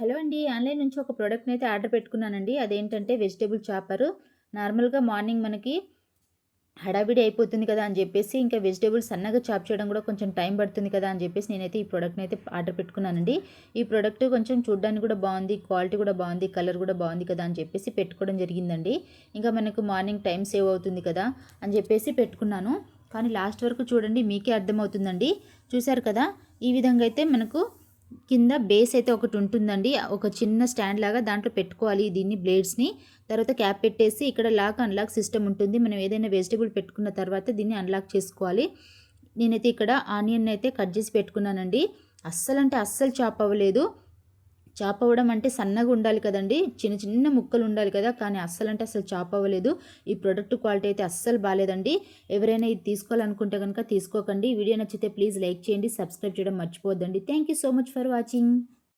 Hello అండి. Online నుంచి ఒక ప్రోడక్ట్‌నైతే ఆర్డర్ పెట్టుకున్నానండి. అదేంటంటే వెజిటబుల్ చాపరు. నార్మల్‌గా మార్నింగ్ మనకి హడావిడి అయిపోతుంది కదా అని జెప్పేసి, ఇంకా వెజిటబుల్స్ సన్నగా చాప్ చేయడం గూడా కొంచెం టైం పడుతుంది కదా అని జెప్పేసి, నేనైతే ఈ ప్రోడక్ట్‌నైతే ఆర్డర్ పెట్టుకున్నానండి. ఈ ప్రోడక్ట్ కొంచెం చూడ్డానికి గూడా బావుంది, క్వాలిటీ గూడా బావుంది, కలర్ గూడా బావుంది కదా అని చెప్పేసి పెట్టుకోవడం జరిగిందండి. ఇంకా మనకు మార్నింగ్ టైం సేవ్ అవుతుంది కదా అని జెప్పేసి పెట్టుకున్నాను. కానీ లాస్ట్ వరకు చూడండి, మీకే అర్థమవుతుందండి. చూసారు కదా! ఈ విధంగా అయితే మనకు కింద బేస్ అయితే ఒకటి ఉంటుందండి. ఒక చిన్న స్టాండ్ లాగా దాంట్లో పెట్టుకోవాలి దీన్ని బ్లేడ్స్‌ని. తర్వాత క్యాప్ పెట్టేసి ఇక్కడ లాక్, అన్‌లాక్ సిస్టమ్ ఉంటుంది. మనం ఏదైనా వెజిటబుల్ పెట్టుకున్న తర్వాత దీన్ని అన్‌లాక్ చేసుకోవాలి. నేనైతే ఇక్కడ ఆనియన్ అయితే కట్ చేసి పెట్టుకున్నానండి. అస్సలంటే అస్సలు చాప్ అవ్వలేదు. చాప్ అవ్వడం అంటే సన్నగా ఉండాలి కదండీ! చిన్న చిన్న ముక్కలు ఉండాలి కదా! కానీ అస్సలంటే అస్సలు చాప్ అవ్వలేదు. ఈ ప్రొడక్ట్ క్వాలిటీ అయితే అస్సలు బాలేదండి. ఎవరైనా ఇది తీసుకోవాలనుకుంటే గనుక తీసుకోకండి. వీడియో నచ్చితే ప్లీజ్ లైక్ చేయండి. సబ్స్క్రైబ్ చేయడం మర్చిపోవద్దండి. Thank you so much for watching.